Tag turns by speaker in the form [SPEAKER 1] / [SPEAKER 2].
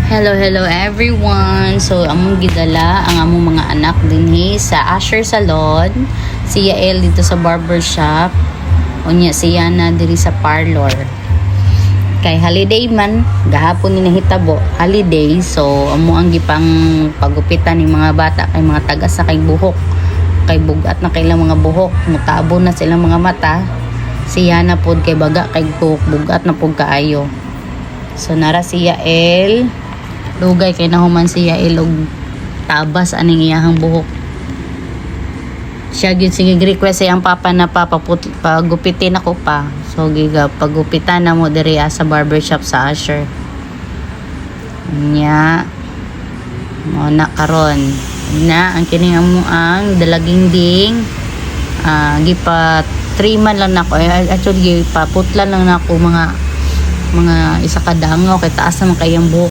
[SPEAKER 1] Hello everyone. So among gidala ang among mga anak dinhi sa Asher Salon. Si Yael dito sa barbershop. Unya si Yana diri sa parlor. Kay holiday man, gahapon ni nahitabo holiday. So amo ang gipang pagupitan ni mga bata kay mga taga sa kay buhok. Kay bugat na kailang mga buhok, mutabo na silang mga mata. Si Yana pod kay baga kay buhok, bugat na pod kaayo. So nara si Yael. Lugay kay nahuman siya ilog tabas aning iyahang buhok. Siya gyud sige request sa ang papa na pagupitin ako pa. So giga pagupitan na mo diri sa barbershop sa Asher. Nya mo na karon na ang kining amo ang dalaging ding gipa 3 man lang nako actually gipaputlan lang nako mga isa ka dangaw kay taas naman kayang buhok.